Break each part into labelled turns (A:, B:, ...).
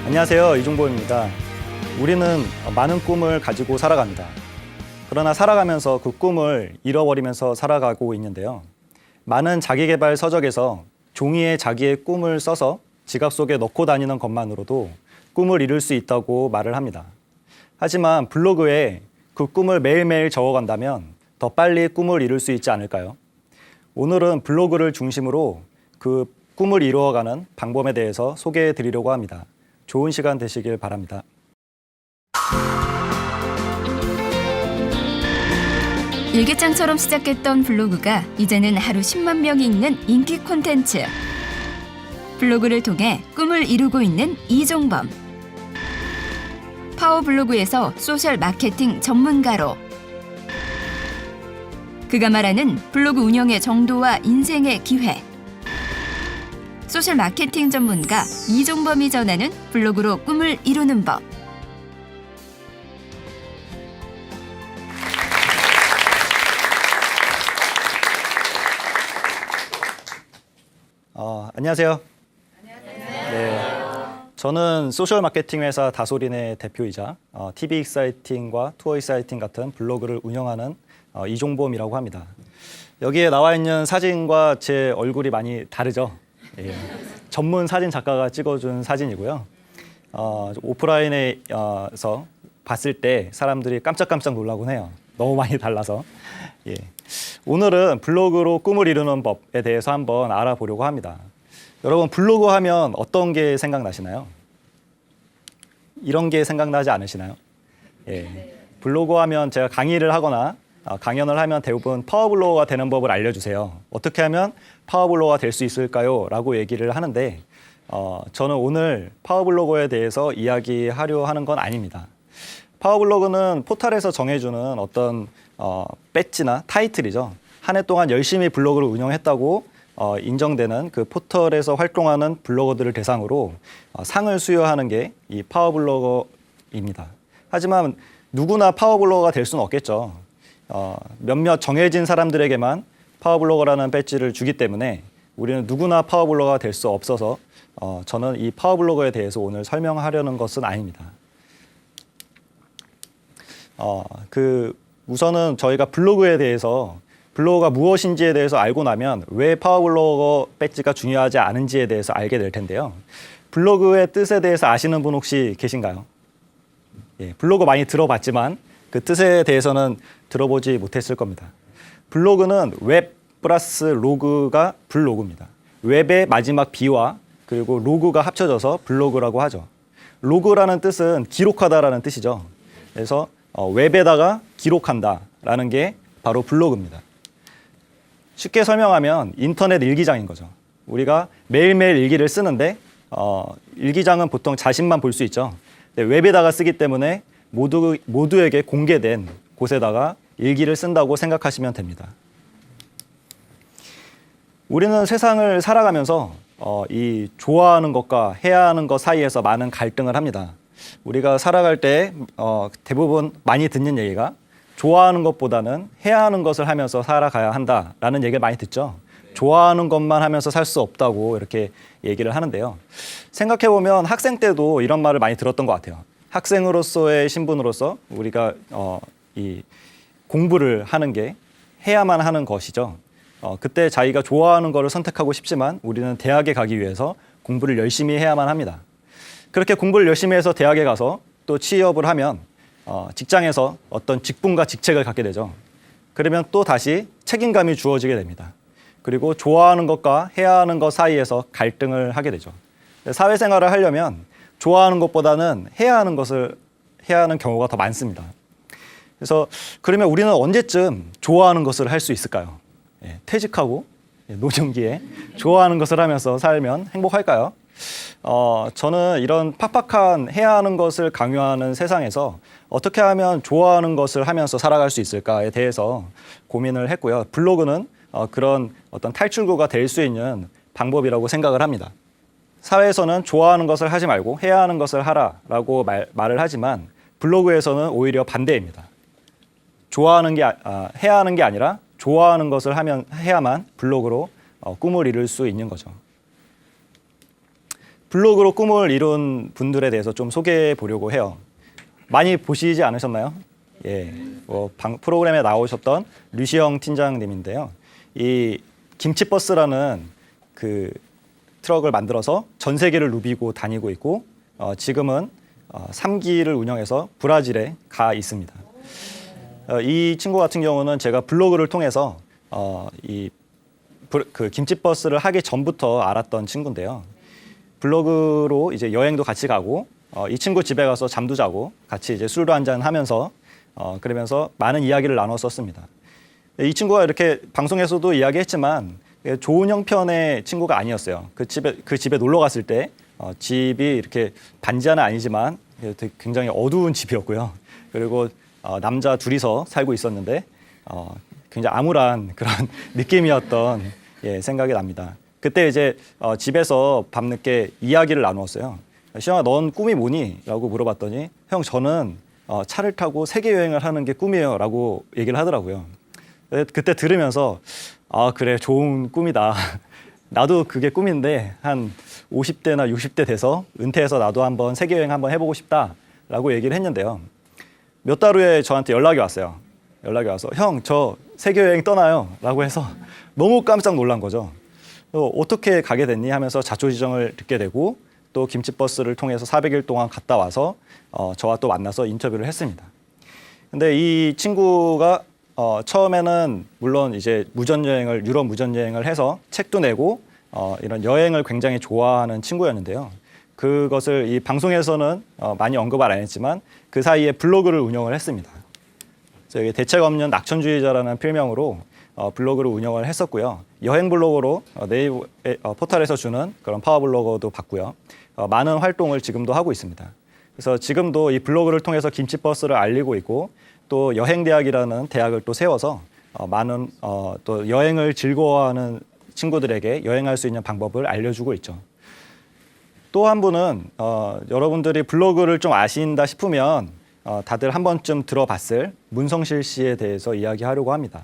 A: 안녕하세요, 이종보입니다. 우리는 많은 꿈을 가지고 살아갑니다. 그러나 살아가면서 그 꿈을 잃어버리면서 살아가고 있는데요. 많은 자기계발 서적에서 종이에 자기의 꿈을 써서 지갑 속에 넣고 다니는 것만으로도 꿈을 이룰 수 있다고 말을 합니다. 하지만 블로그에 그 꿈을 매일매일 적어간다면 더 빨리 꿈을 이룰 수 있지 않을까요? 오늘은 블로그를 중심으로 그 꿈을 이루어가는 방법에 대해서 소개해 드리려고 합니다. 좋은 시간 되시길 바랍니다.
B: 일기장처럼 시작했던 블로그가 이제는 하루 10만 명이 읽는 인기 콘텐츠. 블로그를 통해 꿈을 이루고 있는 이종범. 파워블로그에서 소셜 마케팅 전문가로. 그가 말하는 블로그 운영의 정도와 인생의 기회. 소셜 마케팅 전문가 이종범이 전하는 블로그로 꿈을 이루는 법.
A: 안녕하세요. 네, 저는 소셜 마케팅 회사 다솔인의 대표이자 TV 익사이팅과 투어 익사이팅 같은 블로그를 운영하는 이종범이라고 합니다. 여기에 나와 있는 사진과 제 얼굴이 많이 다르죠. 예, 전문 사진 작가가 찍어준 사진이고요. 오프라인에서 봤을 때 사람들이 깜짝깜짝 놀라곤 해요. 너무 많이 달라서. 예. 오늘은 블로그로 꿈을 이루는 법에 대해서 한번 알아보려고 합니다. 여러분, 블로그 하면 어떤 게 생각나시나요? 이런 게 생각나지 않으시나요? 예. 블로그 하면 제가 강의를 하거나 강연을 하면 대부분 파워블로거가 되는 법을 알려주세요. 어떻게 하면 파워블로거가 될 수 있을까요? 라고 얘기를 하는데 저는 오늘 파워블로거에 대해서 이야기하려 하는 건 아닙니다. 파워블로그는 포털에서 정해주는 어떤 배지나 타이틀이죠. 한 해 동안 열심히 블로그를 운영했다고 인정되는 그 포털에서 활동하는 블로거들을 대상으로 상을 수여하는 게 이 파워블로거입니다. 하지만 누구나 파워블로거가 될 수는 없겠죠. 몇몇 정해진 사람들에게만 파워블로거라는 배지를 주기 때문에 우리는 누구나 파워블로거가 될 수 없어서 저는 이 파워블로거에 대해서 오늘 설명하려는 것은 아닙니다. 우선은 저희가 블로그에 대해서 블로그가 무엇인지에 대해서 알고 나면 왜 파워블로거 배지가 중요하지 않은지에 대해서 알게 될 텐데요. 블로그의 뜻에 대해서 아시는 분 혹시 계신가요? 예, 블로그 많이 들어봤지만 그 뜻에 대해서는 들어보지 못했을 겁니다. 블로그는 웹 플러스 로그가 블로그입니다. 웹의 마지막 B와 그리고 로그가 합쳐져서 블로그라고 하죠. 로그라는 뜻은 기록하다라는 뜻이죠. 그래서 웹에다가 기록한다라는 게 바로 블로그입니다. 쉽게 설명하면 인터넷 일기장인 거죠. 우리가 매일매일 일기를 쓰는데 일기장은 보통 자신만 볼 수 있죠. 웹에다가 쓰기 때문에 모두에게 공개된 곳에다가 일기를 쓴다고 생각하시면 됩니다. 우리는 세상을 살아가면서 이 좋아하는 것과 해야 하는 것 사이에서 많은 갈등을 합니다. 우리가 살아갈 때 대부분 많이 듣는 얘기가 좋아하는 것보다는 해야 하는 것을 하면서 살아가야 한다라는 얘기를 많이 듣죠. 좋아하는 것만 하면서 살 수 없다고 이렇게 얘기를 하는데요. 생각해보면 학생 때도 이런 말을 많이 들었던 것 같아요. 학생으로서의 신분으로서 우리가 이 공부를 하는 게 해야만 하는 것이죠. 그때 자기가 좋아하는 것을 선택하고 싶지만 우리는 대학에 가기 위해서 공부를 열심히 해야만 합니다. 그렇게 공부를 열심히 해서 대학에 가서 또 취업을 하면 직장에서 어떤 직분과 직책을 갖게 되죠. 그러면 또 다시 책임감이 주어지게 됩니다. 그리고 좋아하는 것과 해야 하는 것 사이에서 갈등을 하게 되죠. 사회생활을 하려면 좋아하는 것보다는 해야 하는 것을 해야 하는 경우가 더 많습니다. 그래서 그러면 우리는 언제쯤 좋아하는 것을 할 수 있을까요? 퇴직하고 노년기에 좋아하는 것을 하면서 살면 행복할까요? 저는 이런 팍팍한 해야 하는 것을 강요하는 세상에서 어떻게 하면 좋아하는 것을 하면서 살아갈 수 있을까에 대해서 고민을 했고요. 블로그는 그런 어떤 탈출구가 될 수 있는 방법이라고 생각을 합니다. 사회에서는 좋아하는 것을 하지 말고 해야 하는 것을 하라라고 말을 하지만 블로그에서는 오히려 반대입니다. 해야 하는 게 아니라 좋아하는 것을 해야만 블로그로 꿈을 이룰 수 있는 거죠. 블로그로 꿈을 이룬 분들에 대해서 좀 소개해 보려고 해요. 많이 보시지 않으셨나요? 예, 프로그램에 나오셨던 류시영 팀장님인데요. 이 김치버스라는 그 트럭을 만들어서 전 세계를 누비고 다니고 있고 지금은 3기를 운영해서 브라질에 가 있습니다. 이 친구 같은 경우는 제가 블로그를 통해서 그 김치버스를 하기 전부터 알았던 친구인데요. 블로그로 이제 여행도 같이 가고 이 친구 집에 가서 잠도 자고 같이 이제 술도 한잔 하면서 그러면서 많은 이야기를 나눴었습니다. 이 친구가 이렇게 방송에서도 이야기했지만 좋은 형편의 친구가 아니었어요. 그 집에 놀러 갔을 때 집이 이렇게 반지하는 아니지만 굉장히 어두운 집이었고요. 그리고 남자 둘이서 살고 있었는데 굉장히 암울한 그런 느낌이었던 생각이 납니다. 그때 이제 집에서 밤늦게 이야기를 나누었어요. 시영아, 넌 꿈이 뭐니? 라고 물어봤더니 형, 저는 차를 타고 세계 여행을 하는 게 꿈이에요. 라고 얘기를 하더라고요. 그때 들으면서 그래, 좋은 꿈이다. 나도 그게 꿈인데 한 50대나 60대 돼서 은퇴해서 나도 한번 세계 여행 한번 해보고 싶다. 라고 얘기를 했는데요. 몇 달 후에 저한테 연락이 왔어요. 연락이 와서 형, 저 세계 여행 떠나요. 라고 해서 너무 깜짝 놀란 거죠. 어떻게 가게 됐니? 하면서 자초지종을 듣게 되고 또 김치버스를 통해서 400일 동안 갔다 와서 저와 또 만나서 인터뷰를 했습니다. 근데 이 친구가 처음에는 물론 이제 유럽 무전여행을 해서 책도 내고 이런 여행을 굉장히 좋아하는 친구였는데요. 그것을 이 방송에서는 많이 언급을 안 했지만 그 사이에 블로그를 운영을 했습니다. 대책 없는 낙천주의자라는 필명으로 블로그를 운영을 했었고요. 여행 블로거로 네이버 포털에서 주는 그런 파워블로거도 봤고요. 많은 활동을 지금도 하고 있습니다. 그래서 지금도 이 블로그를 통해서 김치버스를 알리고 있고 또 여행대학이라는 대학을 또 세워서 많은 또 여행을 즐거워하는 친구들에게 여행할 수 있는 방법을 알려주고 있죠. 또 한 분은 여러분들이 블로그를 좀 아신다 싶으면 다들 한 번쯤 들어봤을 문성실 씨에 대해서 이야기하려고 합니다.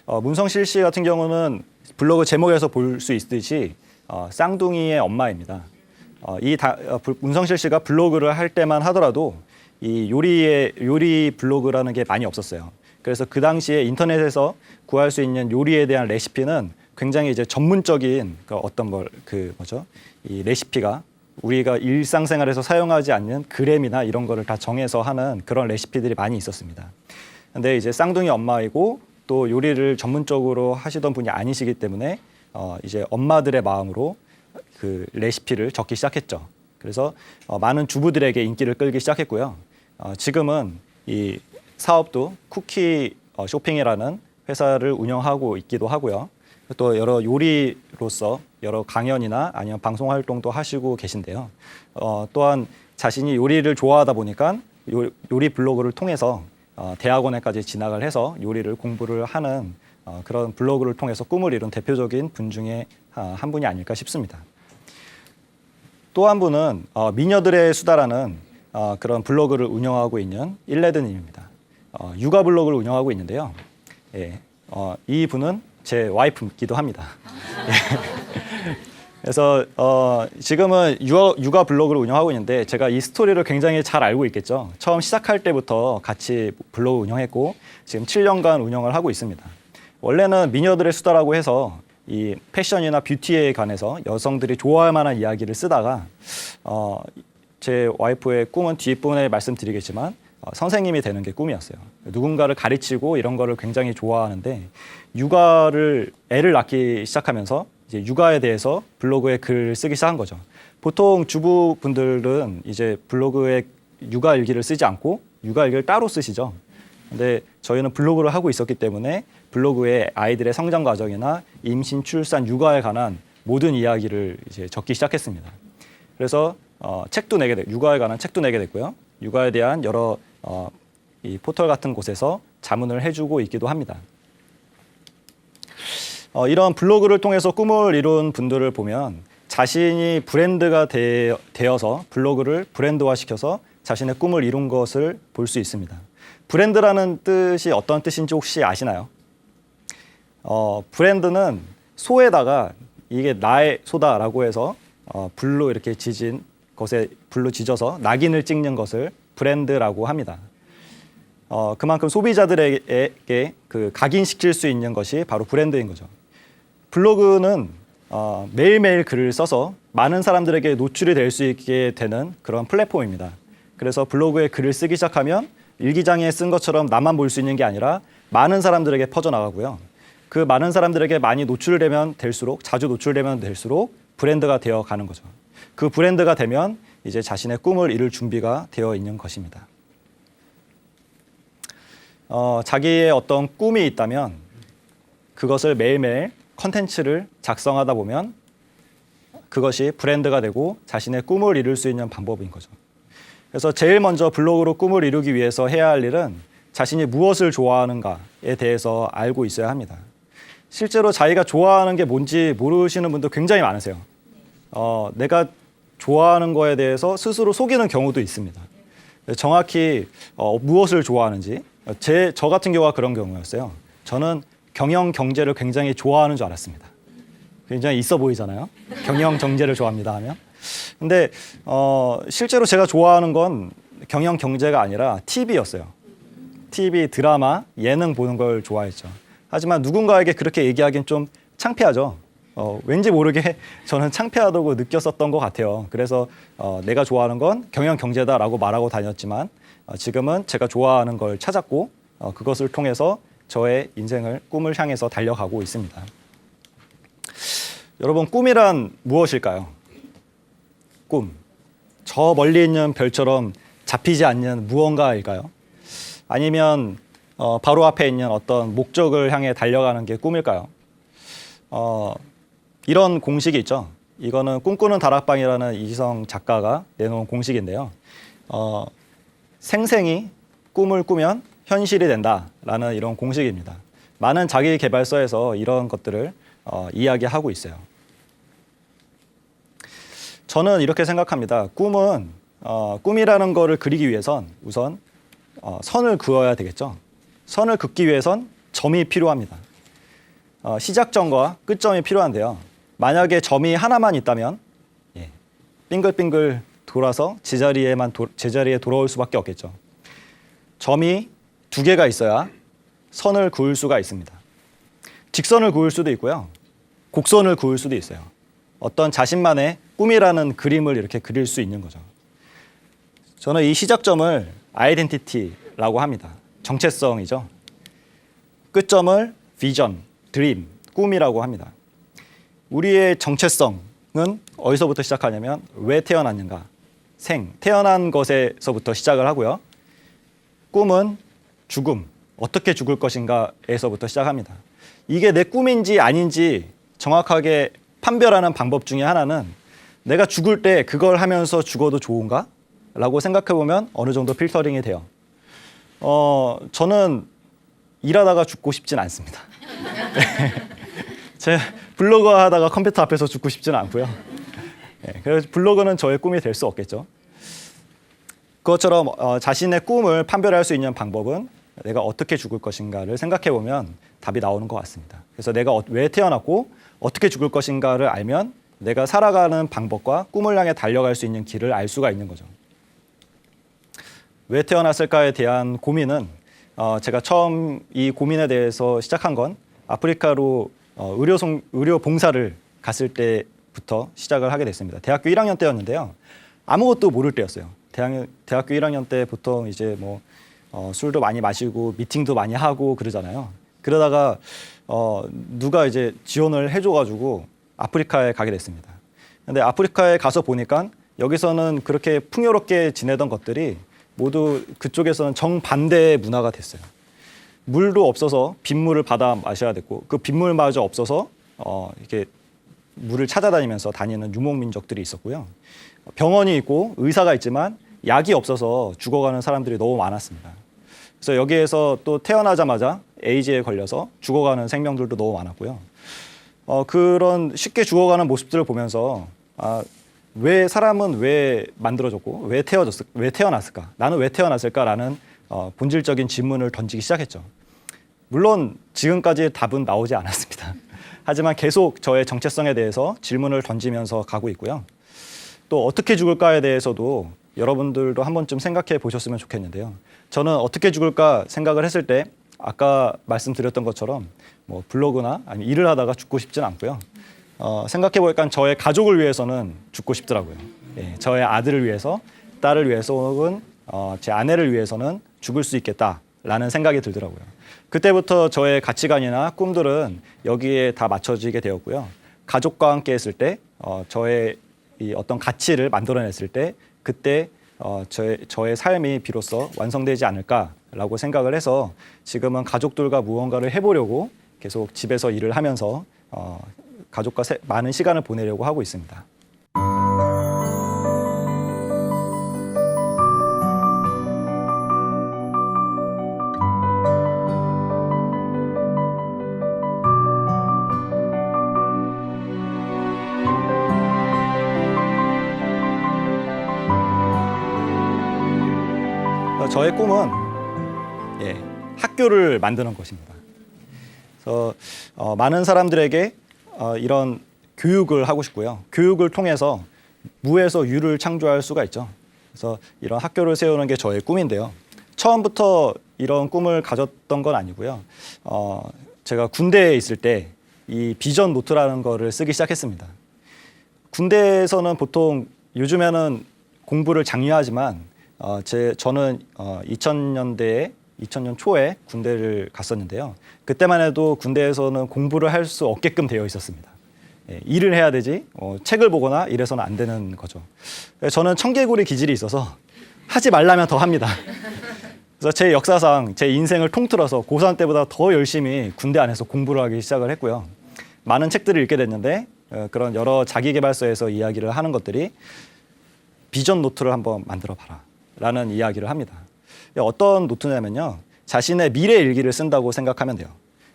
A: 문성실 씨 같은 경우는 블로그 제목에서 볼 수 있듯이 쌍둥이의 엄마입니다. 문성실 씨가 블로그를 할 때만 하더라도 이 요리 블로그라는 게 많이 없었어요. 그래서 그 당시에 인터넷에서 구할 수 있는 요리에 대한 레시피는 굉장히 이제 전문적인 이 레시피가 우리가 일상생활에서 사용하지 않는 그램이나 이런 거를 다 정해서 하는 그런 레시피들이 많이 있었습니다. 근데 이제 쌍둥이 엄마이고 또 요리를 전문적으로 하시던 분이 아니시기 때문에 이제 엄마들의 마음으로 그 레시피를 적기 시작했죠. 그래서 많은 주부들에게 인기를 끌기 시작했고요. 지금은 이 사업도 쿠키 쇼핑이라는 회사를 운영하고 있기도 하고요. 또 여러 요리로서 여러 강연이나 아니면 방송 활동도 하시고 계신데요. 또한 자신이 요리를 좋아하다 보니까 요리 블로그를 통해서 대학원에까지 진학을 해서 요리를 공부를 하는 그런 블로그를 통해서 꿈을 이룬 대표적인 분 중에 한 분이 아닐까 싶습니다. 또 한 분은 미녀들의 수다라는 그런 블로그를 운영하고 있는 일레드님입니다. 육아 블로그를 운영하고 있는데요. 이 분은 제 와이프이기도 합니다. 그래서 지금은 육아 블로그를 운영하고 있는데 제가 이 스토리를 굉장히 잘 알고 있겠죠. 처음 시작할 때부터 같이 블로그 운영했고 지금 7년간 운영을 하고 있습니다. 원래는 미녀들의 수다라고 해서 이 패션이나 뷰티에 관해서 여성들이 좋아할 만한 이야기를 쓰다가 제 와이프의 꿈은 뒷부분에 말씀드리겠지만 선생님이 되는 게 꿈이었어요. 누군가를 가르치고 이런 거를 굉장히 좋아하는데 애를 낳기 시작하면서 이제 육아에 대해서 블로그에 글을 쓰기 시작한 거죠. 보통 주부분들은 이제 블로그에 육아 일기를 쓰지 않고 육아 일기를 따로 쓰시죠. 근데 저희는 블로그를 하고 있었기 때문에 블로그에 아이들의 성장 과정이나 임신, 출산, 육아에 관한 모든 이야기를 이제 적기 시작했습니다. 그래서 육아에 관한 책도 내게 됐고요. 육아에 대한 여러 이 포털 같은 곳에서 자문을 해주고 있기도 합니다. 이런 블로그를 통해서 꿈을 이룬 분들을 보면 자신이 브랜드가 되어서 블로그를 브랜드화시켜서 자신의 꿈을 이룬 것을 볼 수 있습니다. 브랜드라는 뜻이 어떤 뜻인지 혹시 아시나요? 브랜드는 소에다가 이게 나의 소다라고 해서 불로 이렇게 지진 것에 불로 지져서 낙인을 찍는 것을 브랜드라고 합니다. 그만큼 소비자들에게 그 각인시킬 수 있는 것이 바로 브랜드인 거죠. 블로그는 매일매일 글을 써서 많은 사람들에게 노출이 될 수 있게 되는 그런 플랫폼입니다. 그래서 블로그에 글을 쓰기 시작하면 일기장에 쓴 것처럼 나만 볼 수 있는 게 아니라 많은 사람들에게 퍼져나가고요. 그 많은 사람들에게 많이 노출되면 될수록, 자주 노출되면 될수록 브랜드가 되어 가는 거죠. 그 브랜드가 되면 이제 자신의 꿈을 이룰 준비가 되어 있는 것입니다. 자기의 어떤 꿈이 있다면 그것을 매일매일 컨텐츠를 작성하다 보면 그것이 브랜드가 되고 자신의 꿈을 이룰 수 있는 방법인 거죠. 그래서 제일 먼저 블로그로 꿈을 이루기 위해서 해야 할 일은 자신이 무엇을 좋아하는가에 대해서 알고 있어야 합니다. 실제로 자기가 좋아하는 게 뭔지 모르시는 분도 굉장히 많으세요. 내가 좋아하는 거에 대해서 스스로 속이는 경우도 있습니다. 정확히 무엇을 좋아하는지, 저 같은 경우가 그런 경우였어요. 저는 경영 경제를 굉장히 좋아하는 줄 알았습니다. 굉장히 있어 보이잖아요. 경영 경제를 좋아합니다 하면. 근데 실제로 제가 좋아하는 건 경영 경제가 아니라 TV였어요. TV, 드라마, 예능 보는 걸 좋아했죠. 하지만 누군가에게 그렇게 얘기하기는 좀 창피하죠. 왠지 모르게 저는 창피하다고 느꼈었던 것 같아요. 그래서 내가 좋아하는 건 경영 경제다라고 말하고 다녔지만 지금은 제가 좋아하는 걸 찾았고 그것을 통해서 저의 인생을, 꿈을 향해서 달려가고 있습니다. 여러분, 꿈이란 무엇일까요? 꿈. 저 멀리 있는 별처럼 잡히지 않는 무언가일까요? 아니면 바로 앞에 있는 어떤 목적을 향해 달려가는 게 꿈일까요? 이런 공식이 있죠. 이거는 꿈꾸는 다락방이라는 이지성 작가가 내놓은 공식인데요. 생생히 꿈을 꾸면 현실이 된다라는 이런 공식입니다. 많은 자기계발서에서 이런 것들을 이야기하고 있어요. 저는 이렇게 생각합니다. 꿈이라는 거를 그리기 위해선 우선 선을 그어야 되겠죠. 선을 긋기 위해선 점이 필요합니다. 시작점과 끝점이 필요한데요. 만약에 점이 하나만 있다면 빙글빙글 돌아서 제자리에 돌아올 수밖에 없겠죠. 점이 두 개가 있어야 선을 그을 수가 있습니다. 직선을 그을 수도 있고요. 곡선을 그을 수도 있어요. 어떤 자신만의 꿈이라는 그림을 이렇게 그릴 수 있는 거죠. 저는 이 시작점을 아이덴티티라고 합니다. 정체성이죠. 끝점을 비전, 드림, 꿈이라고 합니다. 우리의 정체성은 어디서부터 시작하냐면 왜 태어났는가? 태어난 것에서부터 시작을 하고요. 꿈은 죽음, 어떻게 죽을 것인가에서부터 시작합니다. 이게 내 꿈인지 아닌지 정확하게 판별하는 방법 중에 하나는 내가 죽을 때 그걸 하면서 죽어도 좋은가? 라고 생각해보면 어느 정도 필터링이 돼요. 저는 일하다가 죽고 싶진 않습니다. 제 블로그 하다가 컴퓨터 앞에서 죽고 싶지는 않고요. 그래서 블로그는 저의 꿈이 될 수 없겠죠. 그것처럼 자신의 꿈을 판별할 수 있는 방법은 내가 어떻게 죽을 것인가를 생각해보면 답이 나오는 것 같습니다. 그래서 내가 왜 태어났고 어떻게 죽을 것인가를 알면 내가 살아가는 방법과 꿈을 향해 달려갈 수 있는 길을 알 수가 있는 거죠. 왜 태어났을까에 대한 고민은 제가 처음 이 고민에 대해서 시작한 건 아프리카로 의료 봉사를 갔을 때부터 시작을 하게 됐습니다. 대학교 1학년 때였는데요. 아무것도 모를 때였어요. 대학교 1학년 때 보통 이제 뭐 술도 많이 마시고 미팅도 많이 하고 그러잖아요. 그러다가 누가 이제 지원을 해줘가지고 아프리카에 가게 됐습니다. 근데 아프리카에 가서 보니까 여기서는 그렇게 풍요롭게 지내던 것들이 모두 그쪽에서는 정반대의 문화가 됐어요. 물도 없어서 빗물을 받아 마셔야 됐고 그 빗물마저 없어서 이렇게 물을 찾아다니면서 다니는 유목민족들이 있었고요. 병원이 있고 의사가 있지만 약이 없어서 죽어가는 사람들이 너무 많았습니다. 그래서 여기에서 또 태어나자마자 에이즈에 걸려서 죽어가는 생명들도 너무 많았고요. 그런 쉽게 죽어가는 모습들을 보면서 왜 사람은 왜 만들어졌고 왜 태어났을까? 나는 왜 태어났을까라는 본질적인 질문을 던지기 시작했죠. 물론 지금까지 답은 나오지 않았습니다. 하지만 계속 저의 정체성에 대해서 질문을 던지면서 가고 있고요. 또 어떻게 죽을까에 대해서도 여러분들도 한 번쯤 생각해 보셨으면 좋겠는데요. 저는 어떻게 죽을까 생각을 했을 때 아까 말씀드렸던 것처럼 뭐 블로그나 아니면 일을 하다가 죽고 싶진 않고요. 생각해 보니까 저의 가족을 위해서는 죽고 싶더라고요. 예, 저의 아들을 위해서, 딸을 위해서 혹은 제 아내를 위해서는 죽을 수 있겠다라는 생각이 들더라고요. 그때부터 저의 가치관이나 꿈들은 여기에 다 맞춰지게 되었고요. 가족과 함께 했을 때 저의 이 어떤 가치를 만들어냈을 때 그때 저의 삶이 비로소 완성되지 않을까라고 생각을 해서 지금은 가족들과 무언가를 해보려고 계속 집에서 일을 하면서 가족과 많은 시간을 보내려고 하고 있습니다. 저의 꿈은 학교를 만드는 것입니다. 그래서 많은 사람들에게 이런 교육을 하고 싶고요. 교육을 통해서 무에서 유를 창조할 수가 있죠. 그래서 이런 학교를 세우는 게 저의 꿈인데요. 처음부터 이런 꿈을 가졌던 건 아니고요. 제가 군대에 있을 때 이 비전 노트라는 거를 쓰기 시작했습니다. 군대에서는 보통 요즘에는 공부를 장려하지만 저는 2000년 초에 군대를 갔었는데요. 그때만 해도 군대에서는 공부를 할 수 없게끔 되어 있었습니다. 일을 해야 되지 책을 보거나 이래서는 안 되는 거죠. 저는 청개구리 기질이 있어서 하지 말라면 더 합니다. 그래서 제 역사상 제 인생을 통틀어서 고3 때보다 더 열심히 군대 안에서 공부를 하기 시작을 했고요. 많은 책들을 읽게 됐는데 그런 여러 자기계발서에서 이야기를 하는 것들이 비전 노트를 한번 만들어 봐라 라는 이야기를 합니다. 어떤 노트냐면요. 자신의 미래 일기를 쓴다고 생각하면 돼요.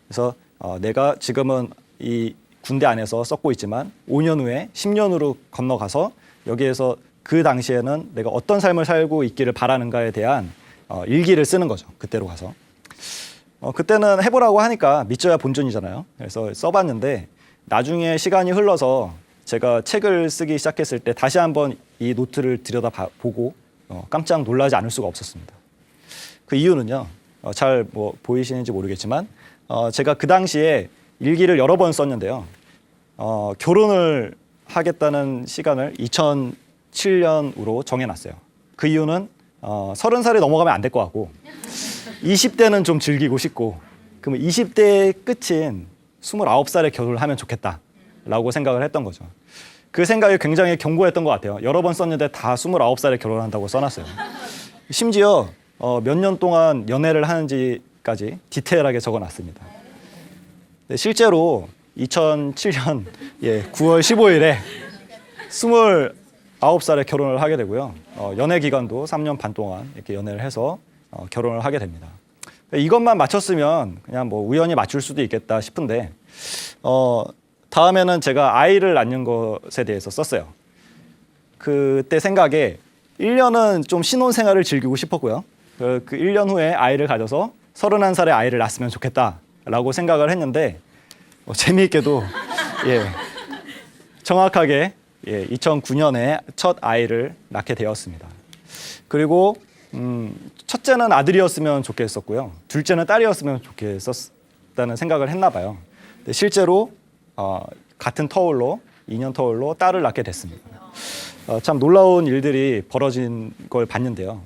A: 그래서 내가 지금은 이 군대 안에서 썩고 있지만 5년 후에 10년 후로 건너가서 여기에서 그 당시에는 내가 어떤 삶을 살고 있기를 바라는가에 대한 일기를 쓰는 거죠. 그때로 가서. 그때는 해보라고 하니까 믿져야 본전이잖아요. 그래서 써봤는데 나중에 시간이 흘러서 제가 책을 쓰기 시작했을 때 다시 한번 이 노트를 들여다보고 깜짝 놀라지 않을 수가 없었습니다. 그 이유는요. 잘 보이시는지 모르겠지만 제가 그 당시에 일기를 여러 번 썼는데요. 결혼을 하겠다는 시간을 2007년으로 정해놨어요. 그 이유는 30살이 넘어가면 안 될 것 같고 20대는 좀 즐기고 싶고 그러면 20대의 끝인 29살에 결혼을 하면 좋겠다라고 생각을 했던 거죠. 그 생각이 굉장히 견고했던 것 같아요. 여러 번 썼는데 다 29살에 결혼한다고 써놨어요. 심지어 몇 년 동안 연애를 하는지까지 디테일하게 적어놨습니다. 실제로 2007년 9월 15일에 29살에 결혼을 하게 되고요. 연애 기간도 3년 반 동안 이렇게 연애를 해서 결혼을 하게 됩니다. 이것만 맞췄으면 그냥 우연히 맞출 수도 있겠다 싶은데 다음에는 제가 아이를 낳는 것에 대해서 썼어요. 그때 생각에 1년은 좀 신혼생활을 즐기고 싶었고요. 그 1년 후에 아이를 가져서 31살에 아이를 낳았으면 좋겠다라고 생각을 했는데 재미있게도 정확하게 2009년에 첫 아이를 낳게 되었습니다. 그리고 첫째는 아들이었으면 좋겠었고요. 둘째는 딸이었으면 좋겠었다는 생각을 했나 봐요. 실제로 같은 터울로 2년 터울로 딸을 낳게 됐습니다. 참 놀라운 일들이 벌어진 걸 봤는데요.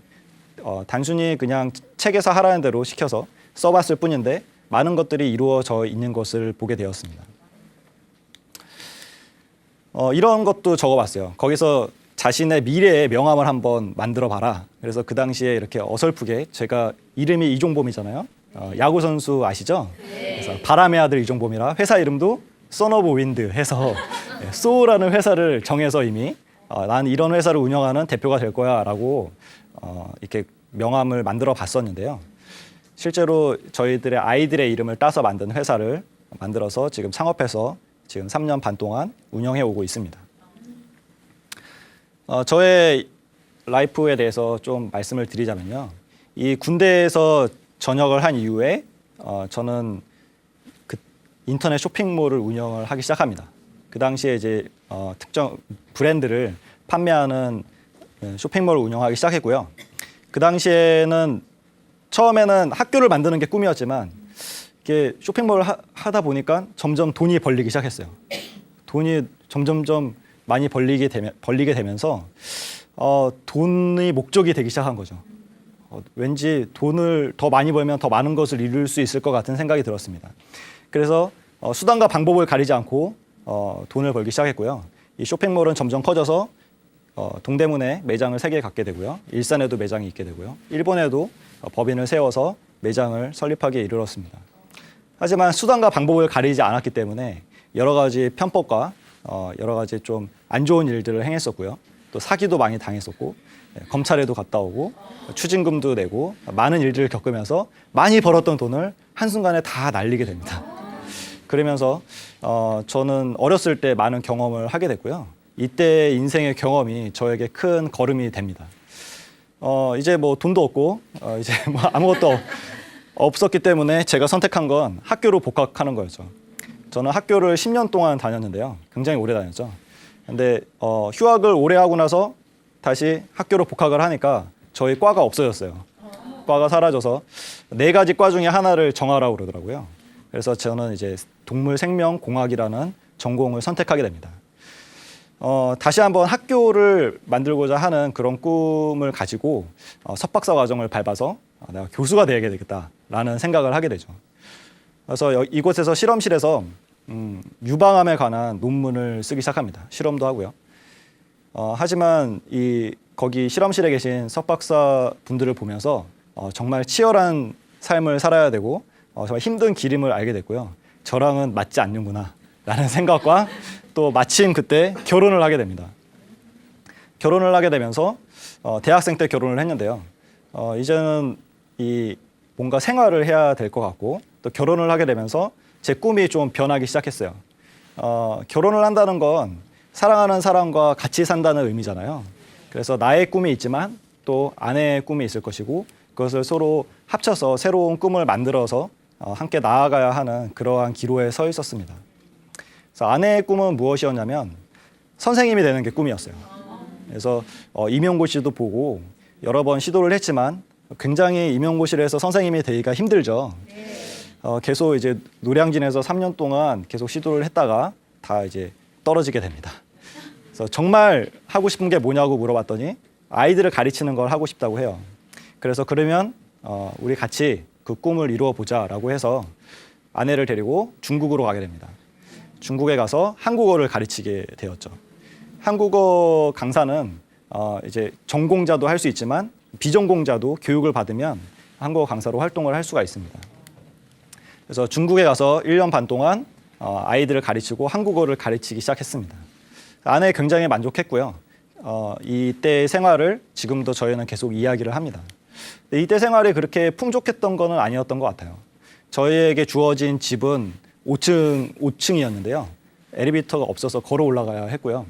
A: 단순히 그냥 책에서 하라는 대로 시켜서 써봤을 뿐인데 많은 것들이 이루어져 있는 것을 보게 되었습니다. 이런 것도 적어봤어요. 거기서 자신의 미래의 명함을 한번 만들어 봐라. 그래서 그 당시에 이렇게 어설프게 제가 이름이 이종범이잖아요. 야구 선수 아시죠? 그래서 바람의 아들 이종범이라 회사 이름도 선 오브 윈드 해서 소라는 회사를 정해서 이미 난 이런 회사를 운영하는 대표가 될 거야라고 이렇게 명함을 만들어 봤었는데요. 실제로 저희들의 아이들의 이름을 따서 만든 회사를 만들어서 지금 창업해서 지금 3년 반 동안 운영해 오고 있습니다. 저의 라이프에 대해서 좀 말씀을 드리자면요. 이 군대에서 전역을 한 이후에 저는 그 인터넷 쇼핑몰을 운영을 하기 시작합니다. 그 당시에 이제 특정 브랜드를 판매하는 쇼핑몰을 운영하기 시작했고요. 그 당시에는 처음에는 학교를 만드는 게 꿈이었지만 이게 쇼핑몰을 하다 보니까 점점 돈이 벌리기 시작했어요. 돈이 점점점 많이 벌리게 되면서 돈이 목적이 되기 시작한 거죠. 왠지 돈을 더 많이 벌면 더 많은 것을 이룰 수 있을 것 같은 생각이 들었습니다. 그래서 수단과 방법을 가리지 않고 돈을 벌기 시작했고요. 이 쇼핑몰은 점점 커져서 동대문에 매장을 3개 갖게 되고요. 일산에도 매장이 있게 되고요. 일본에도 법인을 세워서 매장을 설립하기에 이르렀습니다. 하지만 수단과 방법을 가리지 않았기 때문에 여러 가지 편법과 여러 가지 좀 안 좋은 일들을 행했었고요. 또 사기도 많이 당했었고 검찰에도 갔다 오고 추징금도 내고 많은 일들을 겪으면서 많이 벌었던 돈을 한순간에 다 날리게 됩니다. 그러면서 저는 어렸을 때 많은 경험을 하게 됐고요. 이때 인생의 경험이 저에게 큰 걸음이 됩니다. 이제 뭐 돈도 없고 이제 뭐 아무것도 없었기 때문에 제가 선택한 건 학교로 복학하는 거였죠. 저는 학교를 10년 동안 다녔는데요. 굉장히 오래 다녔죠. 근데 휴학을 오래 하고 나서 다시 학교로 복학을 하니까 저희 과가 없어졌어요. 과가 사라져서 4가지 과 중에 하나를 정하라고 그러더라고요. 그래서 저는 이제 동물생명공학이라는 전공을 선택하게 됩니다. 다시 한번 학교를 만들고자 하는 그런 꿈을 가지고 석박사 과정을 밟아서 내가 교수가 되어야 되겠다라는 생각을 하게 되죠. 그래서 이곳에서 실험실에서 유방암에 관한 논문을 쓰기 시작합니다. 실험도 하고요. 하지만 거기 실험실에 계신 석박사 분들을 보면서 정말 치열한 삶을 살아야 되고 정말 힘든 길임을 알게 됐고요. 저랑은 맞지 않는구나 라는 생각과 또 마침 그때 결혼을 하게 됩니다. 결혼을 하게 되면서 대학생 때 결혼을 했는데요. 이제는 뭔가 생활을 해야 될 것 같고 또 결혼을 하게 되면서 제 꿈이 좀 변하기 시작했어요. 결혼을 한다는 건 사랑하는 사람과 같이 산다는 의미잖아요. 그래서 나의 꿈이 있지만 또 아내의 꿈이 있을 것이고 그것을 서로 합쳐서 새로운 꿈을 만들어서 함께 나아가야 하는 그러한 기로에 서 있었습니다. 그래서 아내의 꿈은 무엇이었냐면 선생님이 되는 게 꿈이었어요. 그래서 임용고시도 보고 여러 번 시도를 했지만 굉장히 임용고시를 선생님이 되기가 힘들죠. 계속 이제 노량진에서 3년 동안 계속 시도를 했다가 다 이제 떨어지게 됩니다. 그래서 정말 하고 싶은 게 뭐냐고 물어봤더니 아이들을 가르치는 걸 하고 싶다고 해요. 그래서 그러면 우리 같이 그 꿈을 이루어 보자라고 해서 아내를 데리고 중국으로 가게 됩니다. 중국에 가서 한국어를 가르치게 되었죠. 한국어 강사는 이제 전공자도 할 수 있지만 비전공자도 교육을 받으면 한국어 강사로 활동을 할 수가 있습니다. 그래서 중국에 가서 1년 반 동안 아이들을 가르치고 한국어를 가르치기 시작했습니다. 아내 굉장히 만족했고요. 이때 생활을 지금도 저희는 계속 이야기를 합니다. 이때 생활이 그렇게 풍족했던 건 아니었던 것 같아요. 저희에게 주어진 집은 5층이었는데요. 엘리베이터가 없어서 걸어 올라가야 했고요.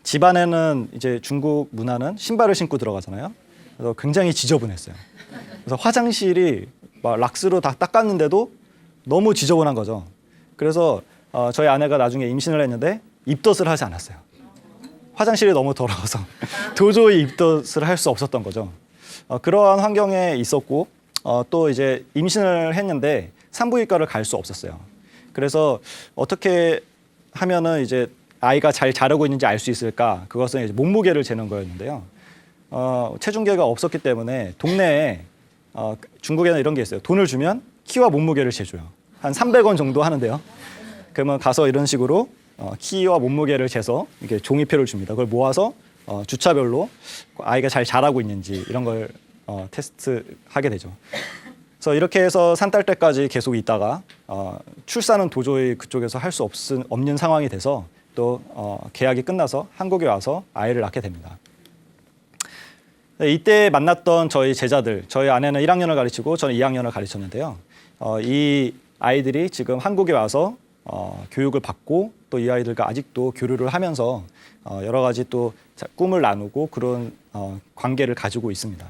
A: 집 안에는 이제 중국 문화는 신발을 신고 들어가잖아요. 그래서 굉장히 지저분했어요. 그래서 화장실이 막 락스로 다 닦았는데도 너무 지저분한 거죠. 그래서 저희 아내가 나중에 임신을 했는데 입덧을 하지 않았어요. 화장실이 너무 더러워서 도저히 입덧을 할 수 없었던 거죠. 그러한 환경에 있었고 또 이제 임신을 했는데 산부인과를 갈 수 없었어요. 그래서 어떻게 하면은 이제 아이가 잘 자라고 있는지 알 수 있을까? 그것은 이제 몸무게를 재는 거였는데요. 체중계가 없었기 때문에 동네에 중국에는 이런 게 있어요. 돈을 주면 키와 몸무게를 재줘요. 한 300원 정도 하는데요. 그러면 가서 이런 식으로 키와 몸무게를 재서 이렇게 종이표를 줍니다. 그걸 모아서 주차별로 아이가 잘 자라고 있는지 이런 걸 테스트하게 되죠. 그래서 이렇게 해서 산딸 때까지 계속 있다가 출산은 도저히 그쪽에서 할 수 없는 상황이 돼서 또 계약이 끝나서 한국에 와서 아이를 낳게 됩니다. 이때 만났던 저희 제자들, 저희 아내는 1학년을 가르치고 저는 2학년을 가르쳤는데요. 이 아이들이 지금 한국에 와서 교육을 받고 또 이 아이들과 아직도 교류를 하면서 여러 가지 또 꿈을 나누고 그런 관계를 가지고 있습니다.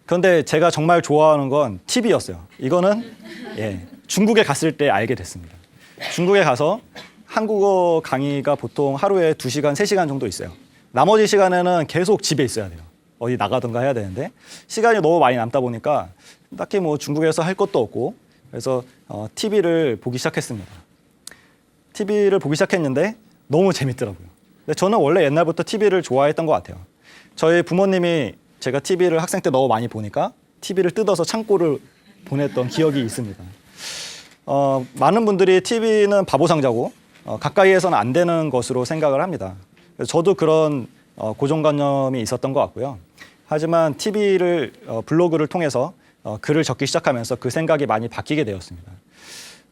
A: 그런데 제가 정말 좋아하는 건 TV였어요. 이거는 중국에 갔을 때 알게 됐습니다. 중국에 가서 한국어 강의가 보통 하루에 2시간, 3시간 정도 있어요. 나머지 시간에는 계속 집에 있어야 돼요. 어디 나가든가 해야 되는데 시간이 너무 많이 남다 보니까 딱히 뭐 중국에서 할 것도 없고 그래서 TV를 보기 시작했습니다. TV를 보기 시작했는데 너무 재밌더라고요. 근데 저는 원래 옛날부터 TV를 좋아했던 것 같아요. 저희 부모님이 제가 TV를 학생 때 너무 많이 보니까 TV를 뜯어서 창고를 보냈던 기억이 있습니다. 많은 분들이 TV는 바보상자고 가까이에서는 안 되는 것으로 생각을 합니다. 그래서 저도 그런 고정관념이 있었던 것 같고요. 하지만 TV를 블로그를 통해서 글을 적기 시작하면서 그 생각이 많이 바뀌게 되었습니다.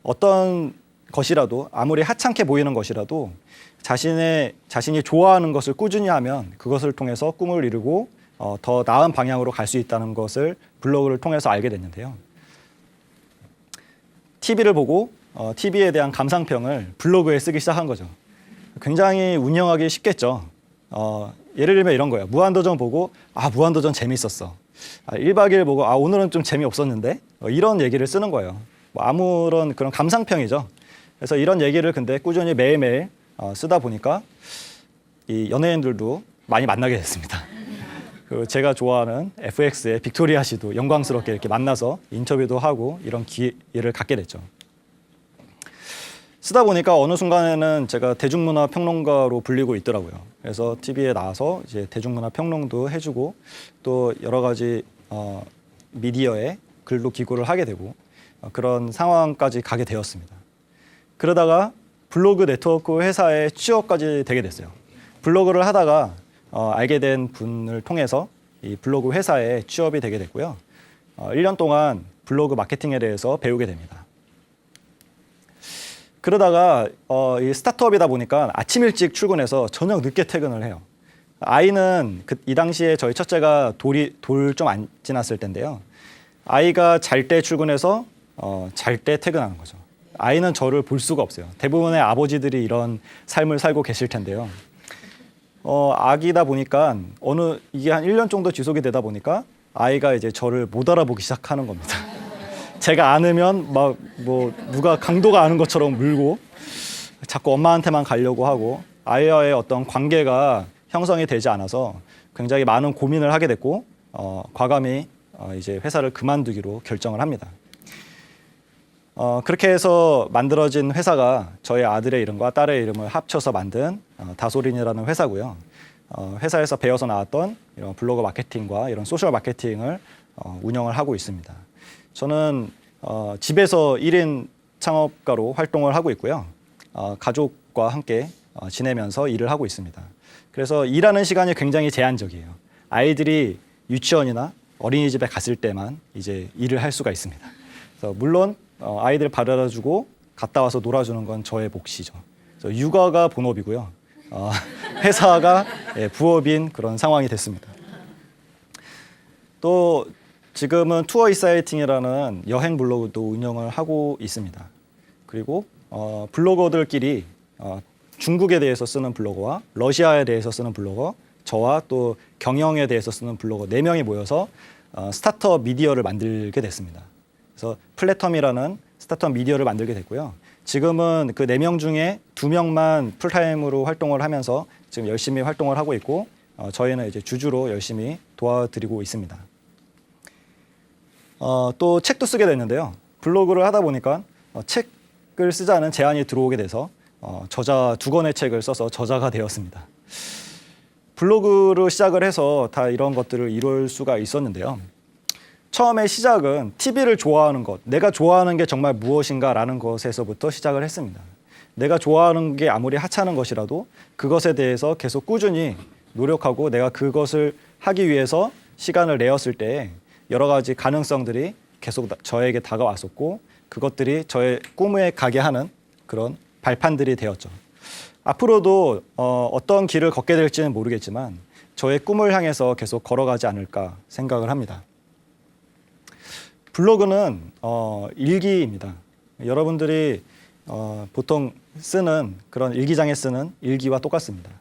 A: 어떤 것이라도 아무리 하찮게 보이는 것이라도 자신이 좋아하는 것을 꾸준히 하면 그것을 통해서 꿈을 이루고 더 나은 방향으로 갈 수 있다는 것을 블로그를 통해서 알게 됐는데요. TV를 보고 TV에 대한 감상평을 블로그에 쓰기 시작한 거죠. 굉장히 운영하기 쉽겠죠. 예를 들면 이런 거예요. 무한도전 보고 무한도전 재밌었어. 1박 2일 보고 오늘은 좀 재미없었는데 이런 얘기를 쓰는 거예요. 뭐 아무런 그런 감상평이죠. 그래서 이런 얘기를 근데 꾸준히 매일매일 쓰다 보니까 이 연예인들도 많이 만나게 됐습니다. 제가 좋아하는 FX의 빅토리아 씨도 영광스럽게 이렇게 만나서 인터뷰도 하고 이런 기회를 갖게 됐죠. 쓰다 보니까 어느 순간에는 제가 대중문화 평론가로 불리고 있더라고요. 그래서 TV에 나와서 이제 대중문화 평론도 해주고 또 여러 가지 미디어에 글로 기고를 하게 되고 그런 상황까지 가게 되었습니다. 그러다가 블로그 네트워크 회사에 취업까지 되게 됐어요. 블로그를 하다가 알게 된 분을 통해서 이 블로그 회사에 취업이 되게 됐고요. 1년 동안 블로그 마케팅에 대해서 배우게 됩니다. 그러다가 이 스타트업이다 보니까 아침 일찍 출근해서 저녁 늦게 퇴근을 해요. 아이는 이 당시에 저희 첫째가 돌 좀 안 지났을 때인데요. 아이가 잘 때 출근해서 잘 때 퇴근하는 거죠. 아이는 저를 볼 수가 없어요. 대부분의 아버지들이 이런 삶을 살고 계실 텐데요. 아기다 보니까 이게 한 1년 정도 지속이 되다 보니까 아이가 이제 저를 못 알아보기 시작하는 겁니다. 제가 안으면 누가 강도가 아는 것처럼 물고 자꾸 엄마한테만 가려고 하고 아이와의 어떤 관계가 형성이 되지 않아서 굉장히 많은 고민을 하게 됐고 과감히 이제 회사를 그만두기로 결정을 합니다. 그렇게 해서 만들어진 회사가 저희 아들의 이름과 딸의 이름을 합쳐서 만든 다솔인이라는 회사고요. 회사에서 배워서 나왔던 이런 블로그 마케팅과 이런 소셜 마케팅을 운영을 하고 있습니다. 저는 집에서 1인 창업가로 활동을 하고 있고요. 가족과 함께 지내면서 일을 하고 있습니다. 그래서 일하는 시간이 굉장히 제한적이에요. 아이들이 유치원이나 어린이집에 갔을 때만 이제 일을 할 수가 있습니다. 그래서 물론 아이들 바래다 주고 갔다 와서 놀아주는 건 저의 몫이죠. 그래서 육아가 본업이고요. 회사가 부업인 그런 상황이 됐습니다. 또 지금은 투어 이사이팅이라는 여행 블로그도 운영을 하고 있습니다. 그리고 블로거들끼리 중국에 대해서 쓰는 블로거와 러시아에 대해서 쓰는 블로거, 저와 또 경영에 대해서 쓰는 블로거 4명이 모여서 스타트업 미디어를 만들게 됐습니다. 그래서 플랫텀이라는 스타트업 미디어를 만들게 됐고요. 지금은 그 4명 중에 2명만 풀타임으로 활동을 하면서 지금 열심히 활동을 하고 있고 저희는 이제 주주로 열심히 도와드리고 있습니다. 또 책도 쓰게 됐는데요. 블로그를 하다 보니까 책을 쓰자는 제안이 들어오게 돼서 저자 2권의 책을 써서 저자가 되었습니다. 블로그로 시작을 해서 다 이런 것들을 이룰 수가 있었는데요. 처음에 시작은 TV를 좋아하는 것, 내가 좋아하는 게 정말 무엇인가라는 것에서부터 시작을 했습니다. 내가 좋아하는 게 아무리 하찮은 것이라도 그것에 대해서 계속 꾸준히 노력하고 내가 그것을 하기 위해서 시간을 내었을 때 여러 가지 가능성들이 계속 저에게 다가왔었고 그것들이 저의 꿈에 가게 하는 그런 발판들이 되었죠. 앞으로도 어떤 길을 걷게 될지는 모르겠지만 저의 꿈을 향해서 계속 걸어가지 않을까 생각을 합니다. 블로그는 일기입니다. 여러분들이 보통 쓰는 그런 일기장에 쓰는 일기와 똑같습니다.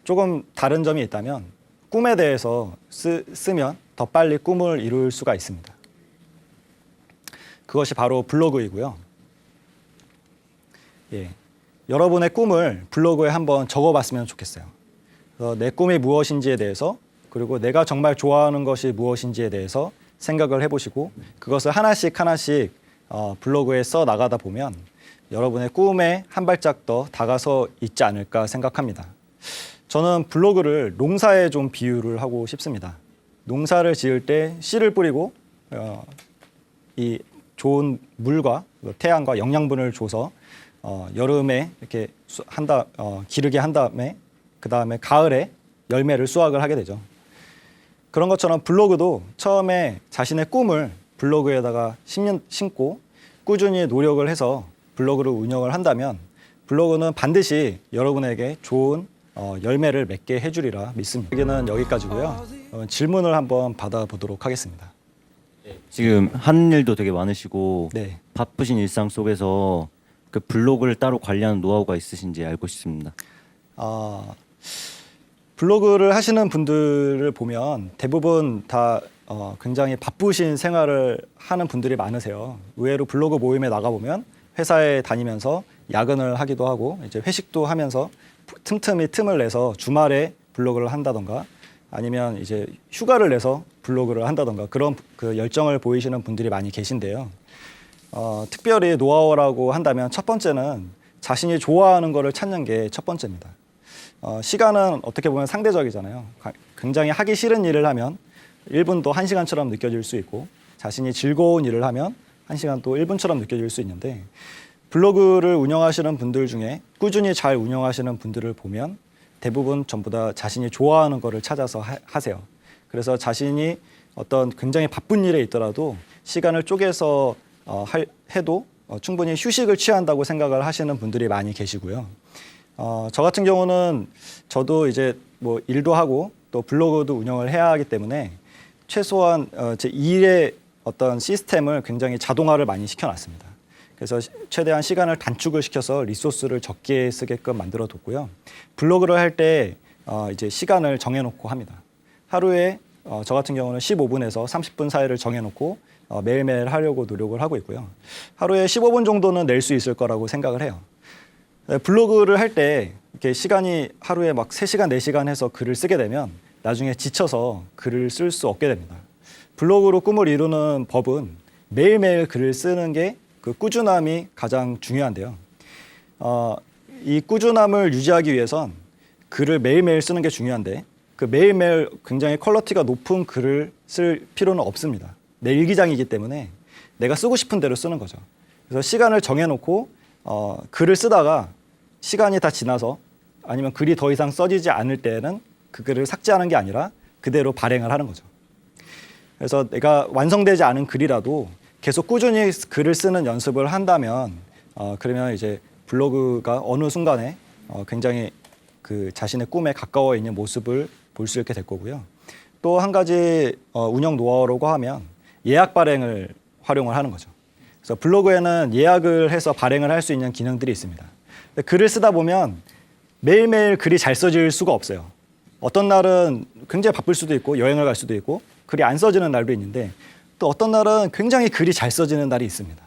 A: 조금 다른 점이 있다면 꿈에 대해서 쓰면 더 빨리 꿈을 이룰 수가 있습니다. 그것이 바로 블로그이고요. 예, 여러분의 꿈을 블로그에 한번 적어봤으면 좋겠어요. 그래서 내 꿈이 무엇인지에 대해서 그리고 내가 정말 좋아하는 것이 무엇인지에 대해서 생각을 해보시고 그것을 하나씩 블로그에 써 나가다 보면 여러분의 꿈에 한 발짝 더 다가서 있지 않을까 생각합니다. 저는 블로그를 농사에 좀 비유를 하고 싶습니다. 농사를 지을 때 씨를 뿌리고 이 좋은 물과 태양과 영양분을 줘서 여름에 이렇게 기르게 한 다음에 그 다음에 가을에 열매를 수확을 하게 되죠. 그런 것처럼 블로그도 처음에 자신의 꿈을 블로그에다가 심고 꾸준히 노력을 해서 블로그를 운영을 한다면 블로그는 반드시 여러분에게 좋은 열매를 맺게 해주리라 믿습니다. 여기는 여기까지고요. 질문을 한번 받아보도록 하겠습니다.
C: 지금 하는 일도 되게 많으시고
A: 네.
C: 바쁘신 일상 속에서 그 블로그를 따로 관리하는 노하우가 있으신지 알고 싶습니다.
A: 블로그를 하시는 분들을 보면 대부분 다 굉장히 바쁘신 생활을 하는 분들이 많으세요. 의외로 블로그 모임에 나가보면 회사에 다니면서 야근을 하기도 하고 이제 회식도 하면서 틈틈이 틈을 내서 주말에 블로그를 한다던가 아니면 이제 휴가를 내서 블로그를 한다던가 그런 그 열정을 보이시는 분들이 많이 계신데요. 특별히 노하우라고 한다면 첫 번째는 자신이 좋아하는 거를 찾는 게 첫 번째입니다. 시간은 어떻게 보면 상대적이잖아요. 굉장히 하기 싫은 일을 하면 1분도 1시간처럼 느껴질 수 있고 자신이 즐거운 일을 하면 1시간 또 1분처럼 느껴질 수 있는데 블로그를 운영하시는 분들 중에 꾸준히 잘 운영하시는 분들을 보면 대부분 전부 다 자신이 좋아하는 거를 찾아서 하세요. 그래서 자신이 어떤 굉장히 바쁜 일에 있더라도 시간을 쪼개서 해도 충분히 휴식을 취한다고 생각을 하시는 분들이 많이 계시고요. 저 같은 경우는 저도 이제 뭐 일도 하고 또 블로그도 운영을 해야 하기 때문에 최소한 제 일의 어떤 시스템을 굉장히 자동화를 많이 시켜놨습니다. 그래서 최대한 시간을 단축을 시켜서 리소스를 적게 쓰게끔 만들어 뒀고요. 블로그를 할 때 이제 시간을 정해놓고 합니다. 하루에 저 같은 경우는 15분에서 30분 사이를 정해놓고 매일매일 하려고 노력을 하고 있고요. 하루에 15분 정도는 낼 수 있을 거라고 생각을 해요. 블로그를 할 때 이렇게 시간이 하루에 막 3시간, 4시간 해서 글을 쓰게 되면 나중에 지쳐서 글을 쓸 수 없게 됩니다. 블로그로 꿈을 이루는 법은 매일매일 글을 쓰는 게 그 꾸준함이 가장 중요한데요. 이 꾸준함을 유지하기 위해선 글을 매일매일 쓰는 게 중요한데 그 매일매일 굉장히 퀄리티가 높은 글을 쓸 필요는 없습니다. 내 일기장이기 때문에 내가 쓰고 싶은 대로 쓰는 거죠. 그래서 시간을 정해놓고 글을 쓰다가 시간이 다 지나서 아니면 글이 더 이상 써지지 않을 때는 그 글을 삭제하는 게 아니라 그대로 발행을 하는 거죠. 그래서 내가 완성되지 않은 글이라도 계속 꾸준히 글을 쓰는 연습을 한다면 그러면 이제 블로그가 어느 순간에 굉장히 그 자신의 꿈에 가까워 있는 모습을 볼 수 있게 될 거고요. 또 한 가지 운영 노하우라고 하면 예약 발행을 활용을 하는 거죠. 그래서 블로그에는 예약을 해서 발행을 할 수 있는 기능들이 있습니다. 글을 쓰다 보면 매일매일 글이 잘 써질 수가 없어요. 어떤 날은 굉장히 바쁠 수도 있고 여행을 갈 수도 있고 글이 안 써지는 날도 있는데 또 어떤 날은 굉장히 글이 잘 써지는 날이 있습니다.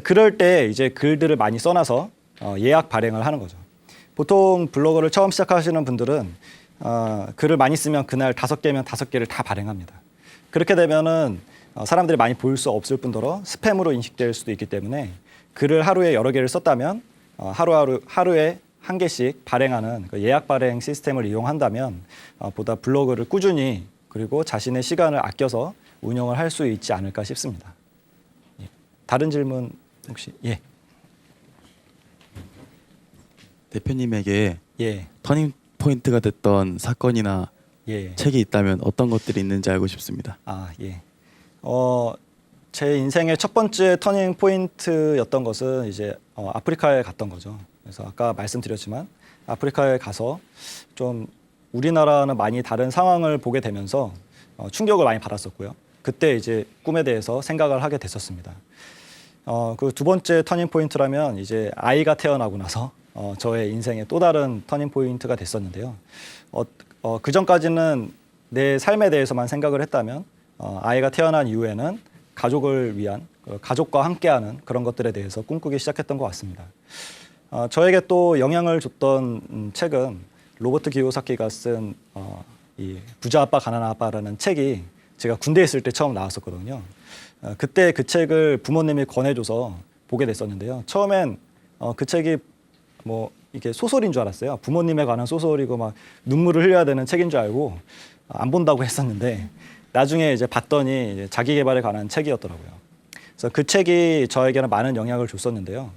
A: 그럴 때 이제 글들을 많이 써놔서 예약 발행을 하는 거죠. 보통 블로그를 처음 시작하시는 분들은 글을 많이 쓰면 그날 5개면 5개를 다 발행합니다. 그렇게 되면은 사람들이 많이 볼 수 없을 뿐더러 스팸으로 인식될 수도 있기 때문에 글을 하루에 여러 개를 썼다면 하루에 한 개씩 발행하는 그 예약 발행 시스템을 이용한다면 보다 블로그를 꾸준히 그리고 자신의 시간을 아껴서 운영을 할 수 있지 않을까 싶습니다. 예. 다른 질문 혹시? 예.
D: 대표님에게
A: 예.
D: 터닝 포인트가 됐던 사건이나
A: 예.
D: 책이 있다면 어떤 것들이 있는지 알고 싶습니다.
A: 예. 제 인생의 첫 번째 터닝 포인트였던 것은 이제 아프리카에 갔던 거죠. 그래서 아까 말씀드렸지만 아프리카에 가서 좀 우리나라는 많이 다른 상황을 보게 되면서 충격을 많이 받았었고요. 그때 이제 꿈에 대해서 생각을 하게 됐었습니다. 그 두 번째 터닝 포인트라면 이제 아이가 태어나고 나서 저의 인생의 또 다른 터닝 포인트가 됐었는데요. 그 전까지는 내 삶에 대해서만 생각을 했다면 아이가 태어난 이후에는 가족을 위한 가족과 함께하는 그런 것들에 대해서 꿈꾸기 시작했던 것 같습니다. 저에게 또 영향을 줬던 책은 로버트 기요사키가 쓴 이 부자 아빠 가난한 아빠라는 책이 제가 군대에 있을 때 처음 나왔었거든요. 그때 그 책을 부모님이 권해줘서 보게 됐었는데요. 처음엔 그 책이 뭐 이게 소설인 줄 알았어요. 부모님에 관한 소설이고 막 눈물을 흘려야 되는 책인 줄 알고 안 본다고 했었는데 나중에 이제 봤더니 이제 자기 개발에 관한 책이었더라고요. 그래서 그 책이 저에게는 많은 영향을 줬었는데요.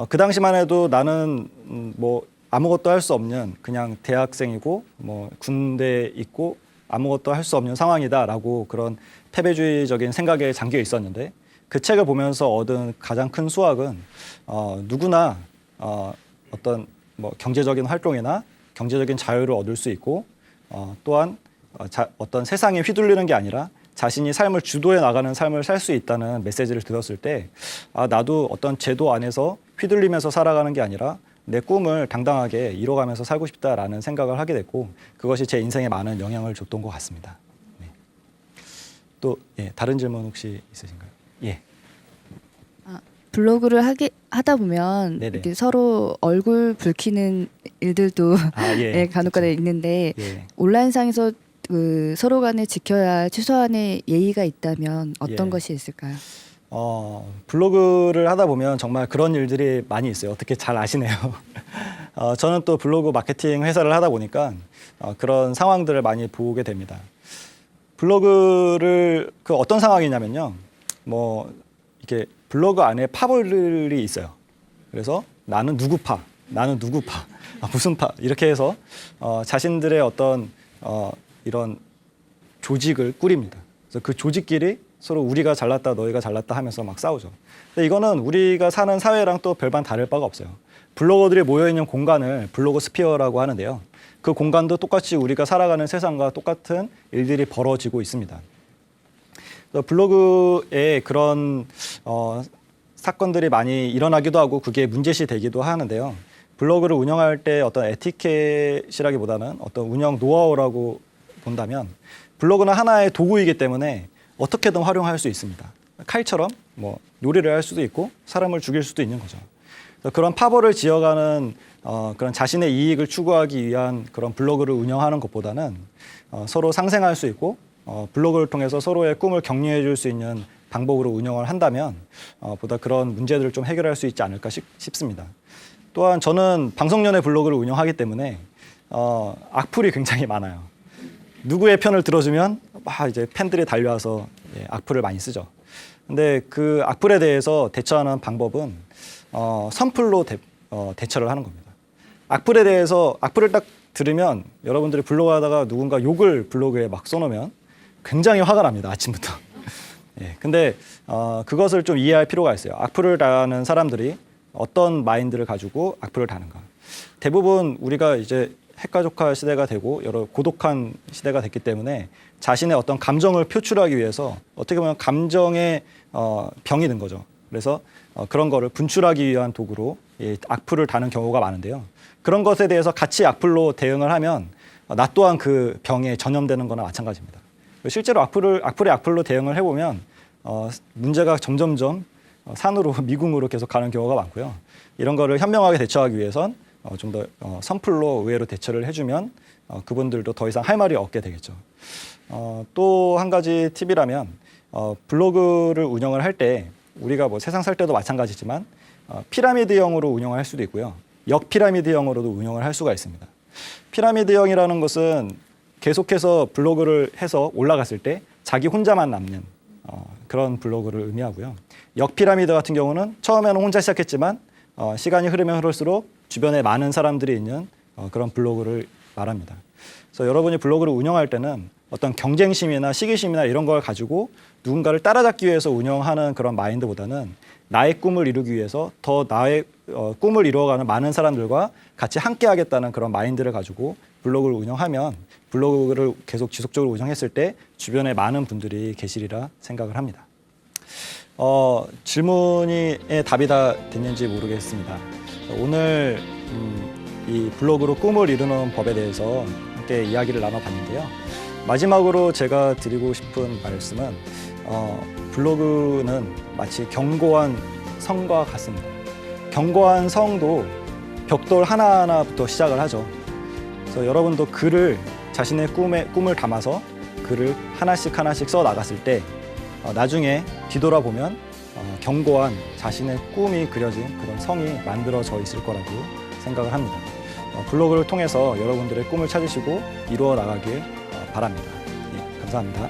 A: 그 당시만 해도 나는 뭐 아무것도 할 수 없는 그냥 대학생이고 뭐 군대에 있고 아무것도 할 수 없는 상황이다라고 그런 패배주의적인 생각에 잠겨 있었는데 그 책을 보면서 얻은 가장 큰 수확은 누구나 어떤 뭐 경제적인 활동이나 경제적인 자유를 얻을 수 있고 또한 어떤 세상에 휘둘리는 게 아니라 자신이 삶을 주도해 나가는 삶을 살 수 있다는 메시지를 들었을 때 나도 어떤 제도 안에서 휘둘리면서 살아가는 게 아니라 내 꿈을 당당하게 이뤄가면서 살고 싶다라는 생각을 하게 됐고 그것이 제 인생에 많은 영향을 줬던 것 같습니다. 네. 또 다른 질문 혹시 있으신가요? 예.
E: 블로그를 하다 보면
A: 네네.
E: 이렇게 서로 얼굴 붉히는 일들도
A: 예.
E: 간혹가다
A: 그렇죠.
E: 있는데
A: 예.
E: 온라인상에서 그 서로 간에 지켜야 할 최소한의 예의가 있다면 어떤
A: 예.
E: 것이 있을까요?
A: 블로그를 하다 보면 정말 그런 일들이 많이 있어요. 어떻게 잘 아시네요. 저는 또 블로그 마케팅 회사를 하다 보니까 그런 상황들을 많이 보게 됩니다. 블로그를 그 어떤 상황이냐면요. 뭐 이렇게 블로그 안에 파벌들이 있어요. 그래서 나는 누구 파, 나는 누구 파, 무슨 파 이렇게 해서 자신들의 어떤 이런 조직을 꾸립니다. 그래서 그 조직끼리 서로 우리가 잘났다 너희가 잘났다 하면서 막 싸우죠. 근데 이거는 우리가 사는 사회랑 또 별반 다를 바가 없어요. 블로거들이 모여있는 공간을 블로그 스피어라고 하는데요. 그 공간도 똑같이 우리가 살아가는 세상과 똑같은 일들이 벌어지고 있습니다. 그래서 블로그에 그런 사건들이 많이 일어나기도 하고 그게 문제시 되기도 하는데요. 블로그를 운영할 때 어떤 에티켓이라기보다는 어떤 운영 노하우라고 본다면 블로그는 하나의 도구이기 때문에 어떻게든 활용할 수 있습니다. 칼처럼 뭐 요리를 할 수도 있고 사람을 죽일 수도 있는 거죠. 그런 파벌을 지어가는 그런 자신의 이익을 추구하기 위한 그런 블로그를 운영하는 것보다는 서로 상생할 수 있고 블로그를 통해서 서로의 꿈을 격려해 줄 수 있는 방법으로 운영을 한다면 보다 그런 문제들을 좀 해결할 수 있지 않을까 싶습니다. 또한 저는 방송연예 블로그를 운영하기 때문에 악플이 굉장히 많아요. 누구의 편을 들어주면 막 이제 팬들이 달려와서 악플을 많이 쓰죠. 근데 그 악플에 대해서 대처하는 방법은 선플로 대처를 하는 겁니다. 악플에 대해서 악플을 딱 들으면 여러분들이 블로그 하다가 누군가 욕을 블로그에 막 써놓으면 굉장히 화가 납니다. 아침부터. 근데 그것을 좀 이해할 필요가 있어요. 악플을 다는 사람들이 어떤 마인드를 가지고 악플을 다는가. 대부분 우리가 이제 핵가족화 시대가 되고 여러 고독한 시대가 됐기 때문에 자신의 어떤 감정을 표출하기 위해서 어떻게 보면 감정의 병이 든 거죠. 그래서 그런 거를 분출하기 위한 도구로 악플을 다는 경우가 많은데요. 그런 것에 대해서 같이 악플로 대응을 하면 나 또한 그 병에 전염되는 거나 마찬가지입니다. 실제로 악플에 악플로 대응을 해보면 문제가 점점점 산으로 미궁으로 계속 가는 경우가 많고요. 이런 거를 현명하게 대처하기 위해선 좀 더 선플로 의외로 대처를 해주면 그분들도 더 이상 할 말이 없게 되겠죠. 또 한 가지 팁이라면 블로그를 운영을 할 때 우리가 뭐 세상 살 때도 마찬가지지만 피라미드형으로 운영을 할 수도 있고요. 역피라미드형으로도 운영을 할 수가 있습니다. 피라미드형이라는 것은 계속해서 블로그를 해서 올라갔을 때 자기 혼자만 남는 그런 블로그를 의미하고요. 역피라미드 같은 경우는 처음에는 혼자 시작했지만 시간이 흐르면 흐를수록 주변에 많은 사람들이 있는 그런 블로그를 말합니다. 그래서 여러분이 블로그를 운영할 때는 어떤 경쟁심이나 시기심이나 이런 걸 가지고 누군가를 따라잡기 위해서 운영하는 그런 마인드보다는 나의 꿈을 이루기 위해서 더 나의 꿈을 이루어가는 많은 사람들과 같이 함께 하겠다는 그런 마인드를 가지고 블로그를 운영하면 블로그를 계속 지속적으로 운영했을 때 주변에 많은 분들이 계시리라 생각을 합니다. 질문에 답이 다 됐는지 모르겠습니다. 오늘 이 블로그로 꿈을 이루는 법에 대해서 함께 이야기를 나눠봤는데요. 마지막으로 제가 드리고 싶은 말씀은 블로그는 마치 견고한 성과 같습니다. 견고한 성도 벽돌 하나하나부터 시작을 하죠. 그래서 여러분도 글을 자신의 꿈을 담아서 글을 하나씩 써 나갔을 때 나중에 뒤돌아보면 견고한 자신의 꿈이 그려진 그런 성이 만들어져 있을 거라고 생각을 합니다. 블로그를 통해서 여러분들의 꿈을 찾으시고 이루어 나가길 바랍니다. 예, 감사합니다.